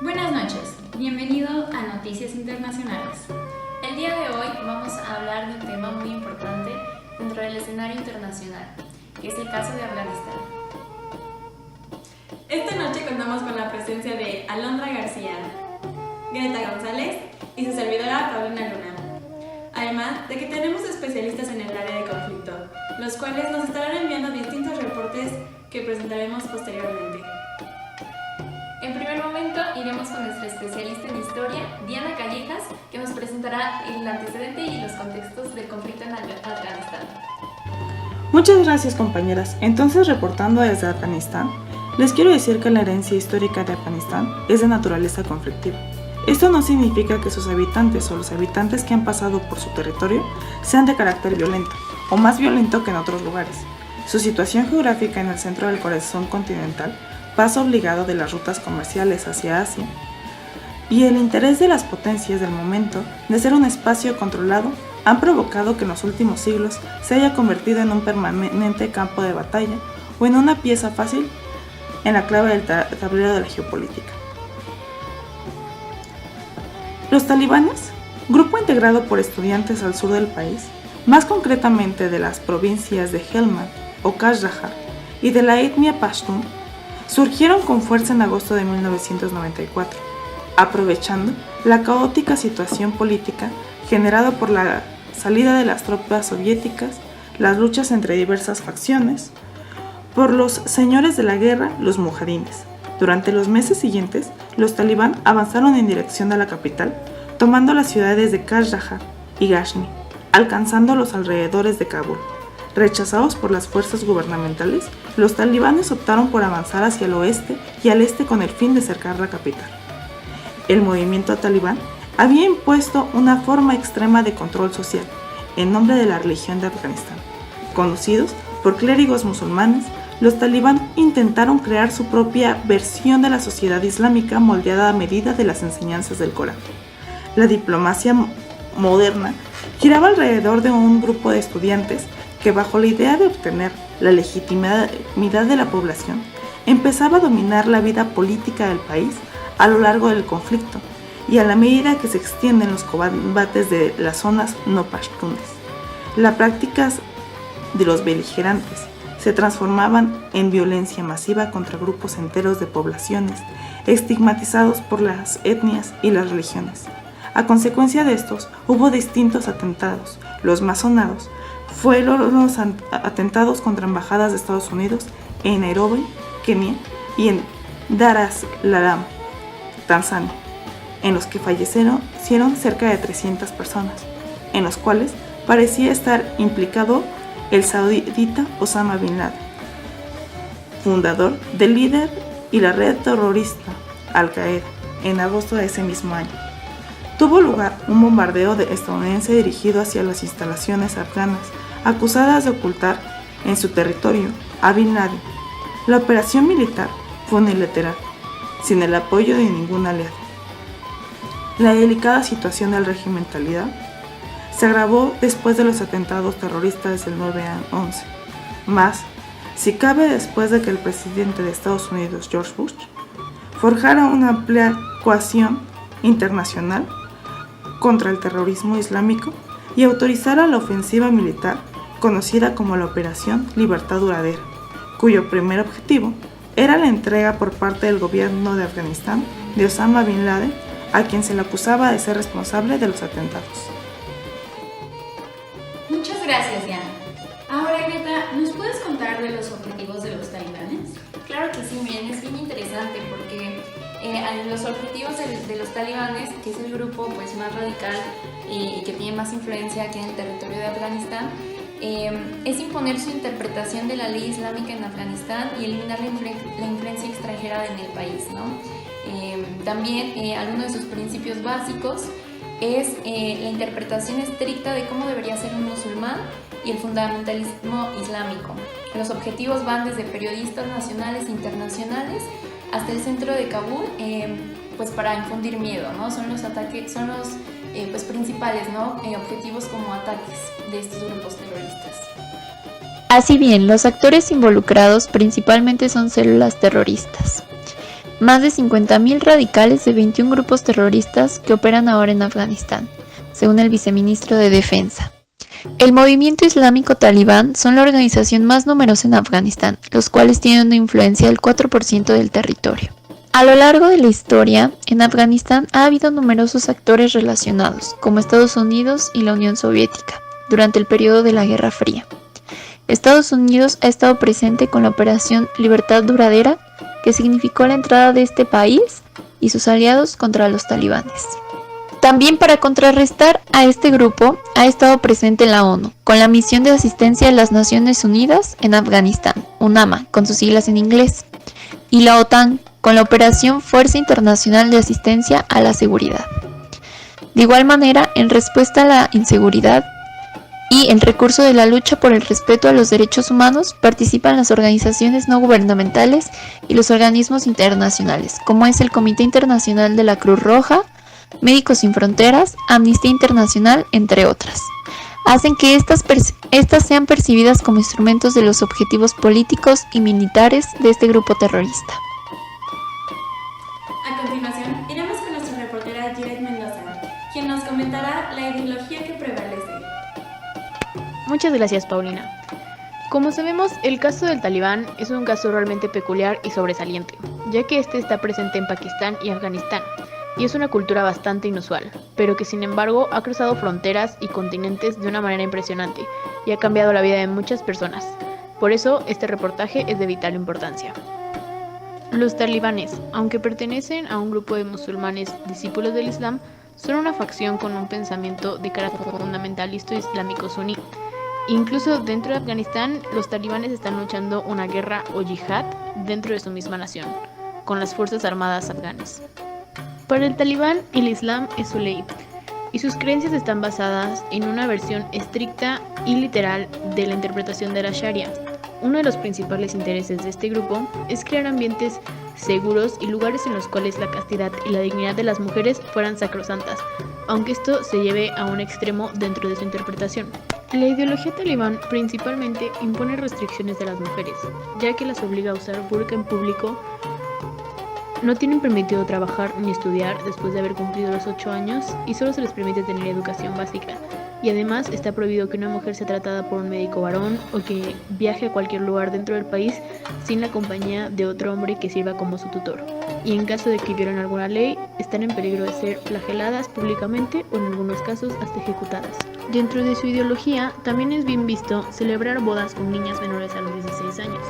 Buenas noches, bienvenido a Noticias Internacionales. El día de hoy vamos a hablar de un tema muy importante dentro del escenario internacional, que es el caso de Afganistán. Esta noche contamos con la presencia de Alondra García, Greta González y su servidora Paulina Luna. Además de que tenemos especialistas en el área de conflicto, los cuales nos estarán enviando distintos reportes que presentaremos posteriormente. En primer momento iremos con nuestra especialista en historia, Diana Callejas, que nos presentará el antecedente y los contextos del conflicto en Afganistán. Muchas gracias, compañeras. Entonces, reportando desde Afganistán, les quiero decir que la herencia histórica de Afganistán es de naturaleza conflictiva. Esto no significa que sus habitantes o los habitantes que han pasado por su territorio sean de carácter violento, o más violento que en otros lugares. Su situación geográfica en el centro del corazón continental, paso obligado de las rutas comerciales hacia Asia, y el interés de las potencias del momento de ser un espacio controlado han provocado que en los últimos siglos se haya convertido en un permanente campo de batalla o en una pieza fácil en la clave del tablero de la geopolítica. Los talibanes, grupo integrado por estudiantes al sur del país, más concretamente de las provincias de Helmand o Kashgar y de la etnia Pashtun, surgieron con fuerza en agosto de 1994, aprovechando la caótica situación política generada por la salida de las tropas soviéticas, las luchas entre diversas facciones, por los señores de la guerra, los mujahidines. Durante los meses siguientes, los talibán avanzaron en dirección a la capital, tomando las ciudades de Kashgar y Ghazni, alcanzando los alrededores de Kabul. Rechazados por las fuerzas gubernamentales, los talibanes optaron por avanzar hacia el oeste y al este con el fin de cercar la capital. El movimiento talibán había impuesto una forma extrema de control social en nombre de la religión de Afganistán. Conocidos por clérigos musulmanes, los talibán intentaron crear su propia versión de la sociedad islámica moldeada a medida de las enseñanzas del Corán. La diplomacia moderna giraba alrededor de un grupo de estudiantes que, bajo la idea de obtener la legitimidad de la población, empezaba a dominar la vida política del país a lo largo del conflicto y a la medida que se extienden los combates de las zonas no pashtunes. Las prácticas de los beligerantes se transformaban en violencia masiva contra grupos enteros de poblaciones estigmatizados por las etnias y las religiones. A consecuencia de estos, hubo distintos atentados. Los más sonados fueron los atentados contra embajadas de Estados Unidos en Nairobi, Kenia, y en Dar es Salaam, Tanzania, en los que fallecieron cerca de 300 personas, en los cuales parecía estar implicado el saudita Osama Bin Laden, fundador del líder y la red terrorista Al-Qaeda, en agosto de ese mismo año. Tuvo lugar un bombardeo estadounidense dirigido hacia las instalaciones afganas, acusadas de ocultar en su territorio a Bin Laden. La operación militar fue unilateral, sin el apoyo de ningún aliado. La delicada situación del régimen talibán se agravó después de los atentados terroristas del 9/11, más, si cabe, después de que el presidente de Estados Unidos, George Bush, forjara una amplia coalición internacional contra el terrorismo islámico y autorizara la ofensiva militar conocida como la Operación Libertad Duradera, cuyo primer objetivo era la entrega por parte del gobierno de Afganistán de Osama Bin Laden, a quien se le acusaba de ser responsable de los atentados. Muchas gracias, Diana. Ahora, Greta, ¿nos puedes contar de los objetivos de los talibanes? Claro que sí, miren, es bien interesante porque los objetivos de los talibanes, que es el grupo pues, más radical y que tiene más influencia aquí en el territorio de Afganistán, es imponer su interpretación de la ley islámica en Afganistán y eliminar la influencia extranjera en el país, ¿no? También algunos de sus principios básicos es la interpretación estricta de cómo debería ser un musulmán y el fundamentalismo islámico. Los objetivos van desde periodistas nacionales e internacionales hasta el centro de Kabul, pues para infundir miedo, ¿no? Son los ataques, son los pues principales, ¿no? Objetivos como ataques de estos grupos terroristas. Así bien, los actores involucrados principalmente son células terroristas. más de 50.000 radicales de 21 grupos terroristas que operan ahora en Afganistán, según el viceministro de Defensa. El movimiento islámico talibán son la organización más numerosa en Afganistán, los cuales tienen una influencia del 4% del territorio. A lo largo de la historia, en Afganistán ha habido numerosos actores relacionados, como Estados Unidos y la Unión Soviética, durante el periodo de la Guerra Fría. Estados Unidos ha estado presente con la Operación Libertad Duradera, que significó la entrada de este país y sus aliados contra los talibanes. También para contrarrestar a este grupo ha estado presente la ONU, con la Misión de Asistencia de las Naciones Unidas en Afganistán, UNAMA, con sus siglas en inglés, y la OTAN, con la Operación Fuerza Internacional de Asistencia a la Seguridad. De igual manera, en respuesta a la inseguridad y el recurso de la lucha por el respeto a los derechos humanos, participan las organizaciones no gubernamentales y los organismos internacionales, como es el Comité Internacional de la Cruz Roja, Médicos Sin Fronteras, Amnistía Internacional, entre otras. Hacen que estas sean percibidas como instrumentos de los objetivos políticos y militares de este grupo terrorista. A continuación, iremos con nuestra reportera Jiret Mendoza, quien nos comentará la ideología que prevalece. Muchas gracias, Paulina. Como sabemos, el caso del Talibán es un caso realmente peculiar y sobresaliente, ya que este está presente en Pakistán y Afganistán, y es una cultura bastante inusual, pero que sin embargo ha cruzado fronteras y continentes de una manera impresionante y ha cambiado la vida de muchas personas. Por eso, este reportaje es de vital importancia. Los talibanes, aunque pertenecen a un grupo de musulmanes discípulos del Islam, son una facción con un pensamiento de carácter fundamentalista islámico suní. Incluso dentro de Afganistán, los talibanes están luchando una guerra o yihad dentro de su misma nación, con las fuerzas armadas afganas. Para el talibán, el Islam es su ley, y sus creencias están basadas en una versión estricta y literal de la interpretación de la Sharia. Uno de los principales intereses de este grupo es crear ambientes seguros y lugares en los cuales la castidad y la dignidad de las mujeres fueran sacrosantas, aunque esto se lleve a un extremo dentro de su interpretación. La ideología talibán principalmente impone restricciones de las mujeres, ya que las obliga a usar burka en público. No tienen permitido trabajar ni estudiar después de haber cumplido los 8 años y solo se les permite tener educación básica. Y además está prohibido que una mujer sea tratada por un médico varón o que viaje a cualquier lugar dentro del país sin la compañía de otro hombre que sirva como su tutor. Y en caso de que violen alguna ley, están en peligro de ser flageladas públicamente o en algunos casos hasta ejecutadas. Dentro de su ideología también es bien visto celebrar bodas con niñas menores a los 16 años.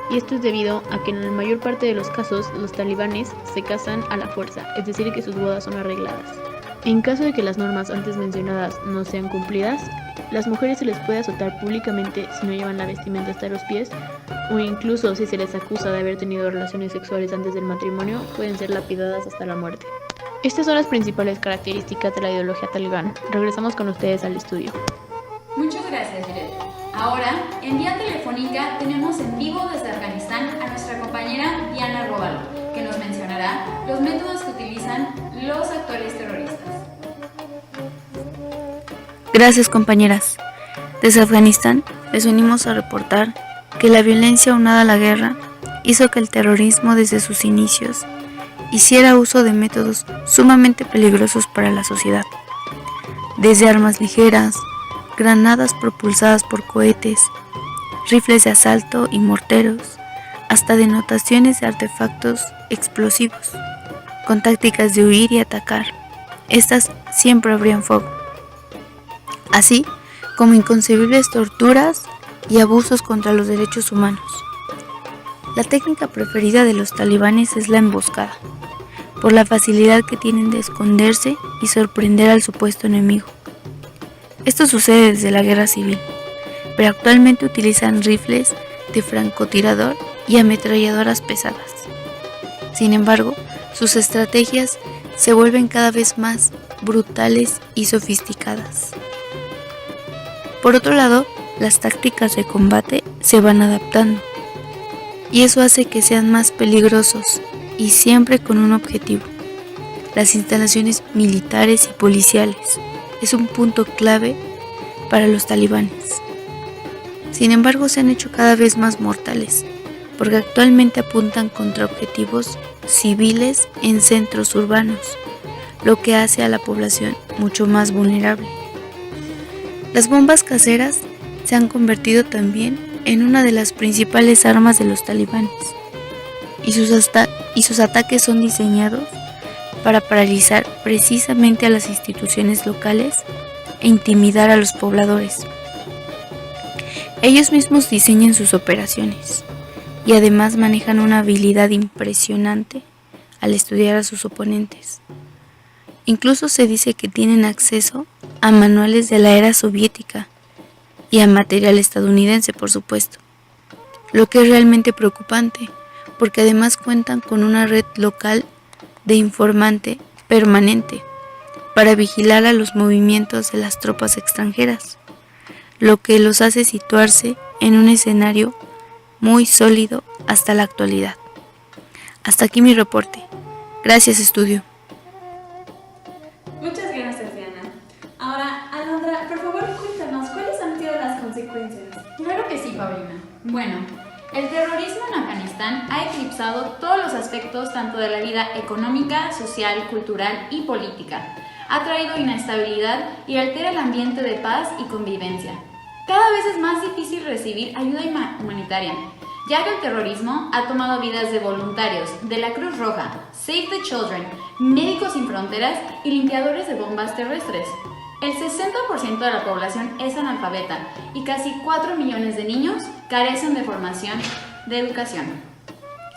Y esto es debido a que en la mayor parte de los casos los talibanes se casan a la fuerza, es decir que sus bodas son arregladas. En caso de que las normas antes mencionadas no sean cumplidas, las mujeres se les puede azotar públicamente si no llevan la vestimenta hasta los pies, o incluso si se les acusa de haber tenido relaciones sexuales antes del matrimonio, pueden ser lapidadas hasta la muerte. Estas son las principales características de la ideología talibán. Regresamos con ustedes al estudio. Muchas gracias, Jiret. Ahora, en vía telefónica, tenemos en vivo desde Afganistán a nuestra compañera Diana Róbalo, que nos mencionará los métodos que utilizan los actores terroristas. Gracias, compañeras. Desde Afganistán les venimos a reportar que la violencia aunada a la guerra hizo que el terrorismo desde sus inicios hiciera uso de métodos sumamente peligrosos para la sociedad. Desde armas ligeras, granadas propulsadas por cohetes, rifles de asalto y morteros, hasta denotaciones de artefactos explosivos, con tácticas de huir y atacar. Estas siempre abrían fuego, así como inconcebibles torturas y abusos contra los derechos humanos. La técnica preferida de los talibanes es la emboscada, por la facilidad que tienen de esconderse y sorprender al supuesto enemigo. Esto sucede desde la guerra civil, pero actualmente utilizan rifles de francotirador y ametralladoras pesadas. Sin embargo, sus estrategias se vuelven cada vez más brutales y sofisticadas. Por otro lado, las tácticas de combate se van adaptando, y eso hace que sean más peligrosos y siempre con un objetivo: las instalaciones militares y policiales. Es un punto clave para los talibanes. Sin embargo, se han hecho cada vez más mortales, porque actualmente apuntan contra objetivos civiles en centros urbanos, lo que hace a la población mucho más vulnerable. Las bombas caseras se han convertido también en una de las principales armas de los talibanes, y sus ataques son diseñados para paralizar precisamente a las instituciones locales e intimidar a los pobladores. Ellos mismos diseñan sus operaciones y además manejan una habilidad impresionante al estudiar a sus oponentes. Incluso se dice que tienen acceso a manuales de la era soviética y a material estadounidense, por supuesto, lo que es realmente preocupante, porque además cuentan con una red local de informante permanente para vigilar a los movimientos de las tropas extranjeras, lo que los hace situarse en un escenario muy sólido hasta la actualidad. Hasta aquí mi reporte. Gracias, estudio. Muchas gracias, Diana. Ahora, Alondra, por favor, cuéntanos, ¿cuáles han sido las consecuencias? Claro que sí, Paulina. Bueno, el terrorismo en Afganistán ha eclipsado todos los aspectos tanto de la vida económica, social, cultural y política. Ha traído inestabilidad y altera el ambiente de paz y convivencia. Cada vez es más difícil recibir ayuda humanitaria, ya que el terrorismo ha tomado vidas de voluntarios de la Cruz Roja, Save the Children, Médicos Sin Fronteras y limpiadores de bombas terrestres. El 60% de la población es analfabeta y casi 4 millones de niños carecen de formación de educación.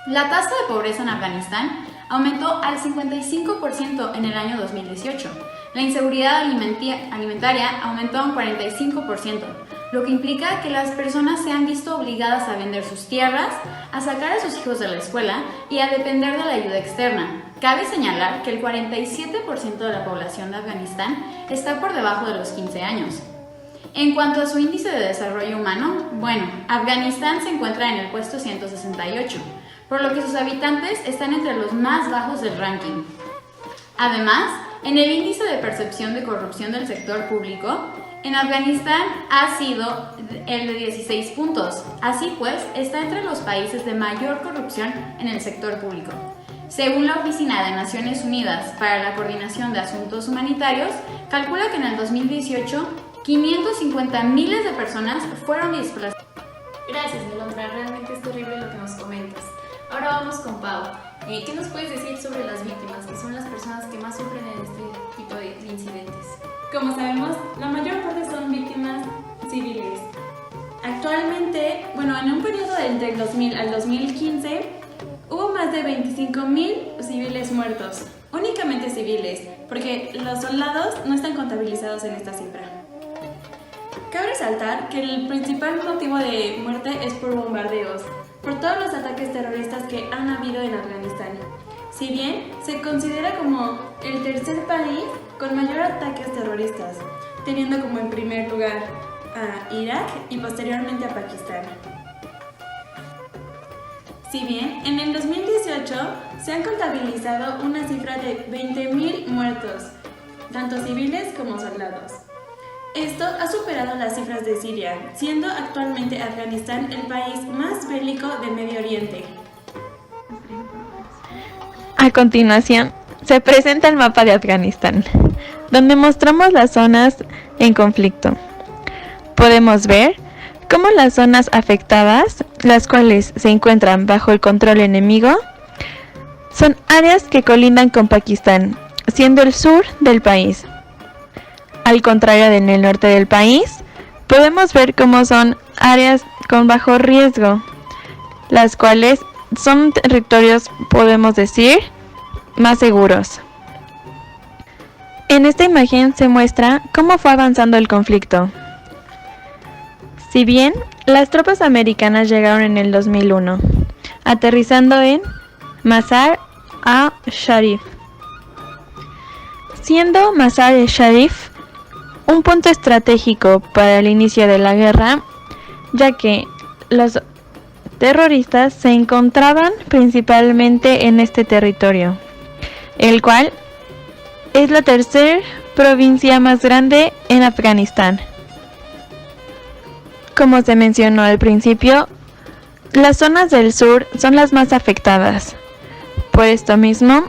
La tasa de pobreza en Afganistán aumentó al 55% en el año 2018. La inseguridad alimentaria aumentó a un 45%, lo que implica que las personas se han visto obligadas a vender sus tierras, a sacar a sus hijos de la escuela y a depender de la ayuda externa. Cabe señalar que el 47% de la población de Afganistán está por debajo de los 15 años. En cuanto a su índice de desarrollo humano, Afganistán se encuentra en el puesto 168, por lo que sus habitantes están entre los más bajos del ranking. Además, en el índice de percepción de corrupción del sector público, en Afganistán ha sido el de 16 puntos. Así pues, está entre los países de mayor corrupción en el sector público. Según la Oficina de Naciones Unidas para la Coordinación de Asuntos Humanitarios, calcula que en el 2018, 550 miles de personas fueron desplazadas. Gracias, Alondra, realmente es terrible lo que nos comentas. Ahora vamos con Pau. ¿Qué nos puedes decir sobre las víctimas, que son las personas que más sufren en este tipo de incidentes? Como sabemos, la mayor parte son víctimas civiles. Actualmente, en un periodo entre el 2000 al 2015, hubo más de 25,000 civiles muertos. Únicamente civiles, porque los soldados no están contabilizados en esta cifra. Cabe resaltar que el principal motivo de muerte es por bombardeos, por todos los ataques terroristas que han habido en Afganistán. Si bien se considera como el tercer país con mayor ataques terroristas, teniendo como en primer lugar a Irak y posteriormente a Pakistán. Si bien en el 2018 se han contabilizado una cifra de 20,000 muertos, tanto civiles como soldados. Esto ha superado las cifras de Siria, siendo actualmente Afganistán el país más bélico de Medio Oriente. A continuación, se presenta el mapa de Afganistán, donde mostramos las zonas en conflicto. Podemos ver cómo las zonas afectadas, las cuales se encuentran bajo el control enemigo, son áreas que colindan con Pakistán, siendo el sur del país. Al contrario en el norte del país, podemos ver cómo son áreas con bajo riesgo, las cuales son territorios, podemos decir, más seguros. En esta imagen se muestra cómo fue avanzando el conflicto. Si bien las tropas americanas llegaron en el 2001, aterrizando en Mazar-e-Sharif, siendo Mazar-e-Sharif un punto estratégico para el inicio de la guerra, ya que los terroristas se encontraban principalmente en este territorio, el cual es la tercera provincia más grande en Afganistán. Como se mencionó al principio, las zonas del sur son las más afectadas. Por esto mismo,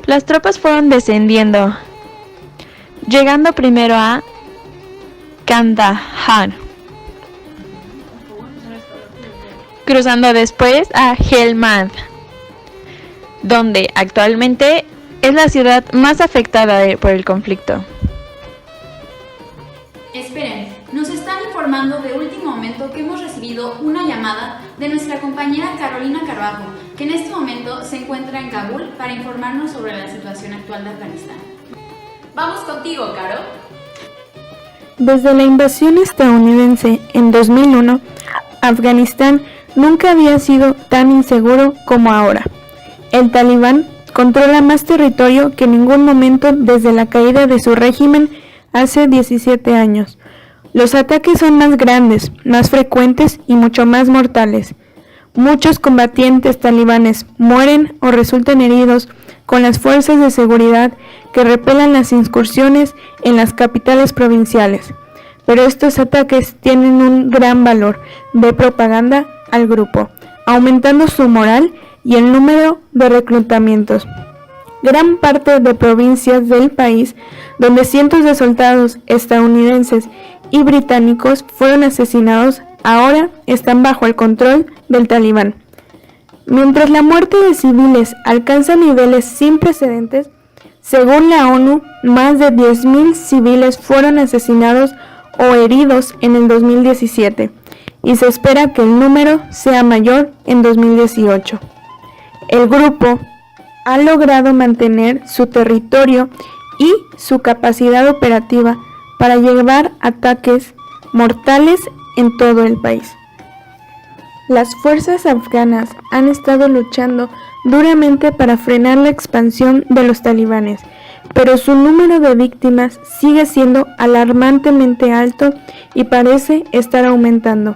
las tropas fueron descendiendo, llegando primero a Kandahar, cruzando después a Helmand, donde actualmente es la ciudad más afectada por el conflicto. Esperen, nos están informando de último momento que hemos recibido una llamada de nuestra compañera Carolina Carbajo, que en este momento se encuentra en Kabul para informarnos sobre la situación actual de Afganistán. Vamos contigo, Caro. Desde la invasión estadounidense en 2001, Afganistán nunca había sido tan inseguro como ahora. El Talibán controla más territorio que en ningún momento desde la caída de su régimen hace 17 años. Los ataques son más grandes, más frecuentes y mucho más mortales. Muchos combatientes talibanes mueren o resultan heridos con las fuerzas de seguridad que repelan las incursiones en las capitales provinciales. Pero estos ataques tienen un gran valor de propaganda al grupo, aumentando su moral y el número de reclutamientos. Gran parte de provincias del país, donde cientos de soldados estadounidenses y británicos fueron asesinados, ahora están bajo el control del Talibán. Mientras la muerte de civiles alcanza niveles sin precedentes, según la ONU, más de 10.000 civiles fueron asesinados o heridos en el 2017, y se espera que el número sea mayor en 2018. El grupo ha logrado mantener su territorio y su capacidad operativa para llevar ataques mortales en todo el país. Las fuerzas afganas han estado luchando duramente para frenar la expansión de los talibanes, pero su número de víctimas sigue siendo alarmantemente alto y parece estar aumentando.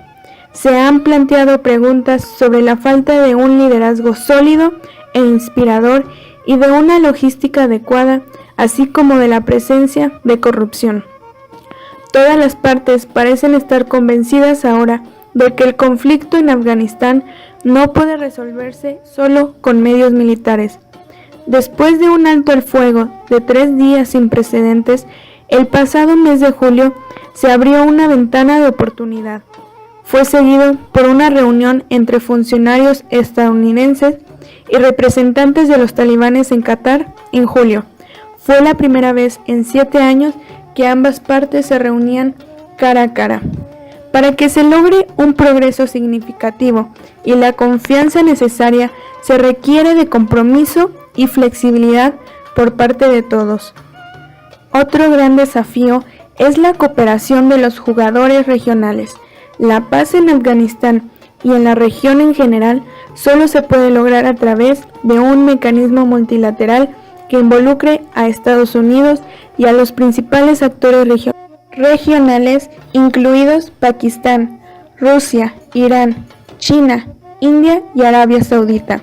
Se han planteado preguntas sobre la falta de un liderazgo sólido e inspirador y de una logística adecuada, así como de la presencia de corrupción. Todas las partes parecen estar convencidas ahora de que el conflicto en Afganistán no puede resolverse solo con medios militares. Después de un alto al fuego de 3 días sin precedentes, el pasado mes de julio se abrió una ventana de oportunidad. Fue seguido por una reunión entre funcionarios estadounidenses y representantes de los talibanes en Qatar en julio. Fue la primera vez en 7 años que ambas partes se reunían cara a cara. Para que se logre un progreso significativo y la confianza necesaria, se requiere de compromiso y flexibilidad por parte de todos. Otro gran desafío es la cooperación de los jugadores regionales. La paz en Afganistán y en la región en general solo se puede lograr a través de un mecanismo multilateral que involucre a Estados Unidos y a los principales actores regionales, incluidos Pakistán, Rusia, Irán, China, India y Arabia Saudita.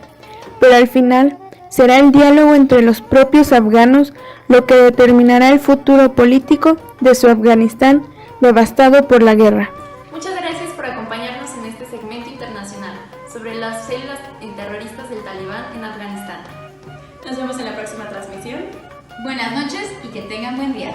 Pero al final será el diálogo entre los propios afganos lo que determinará el futuro político de su Afganistán devastado por la guerra. Muchas gracias por acompañarnos en este segmento internacional sobre las células terroristas del Talibán en Afganistán. Nos vemos en la próxima transmisión. Buenas noches y que tengan buen día.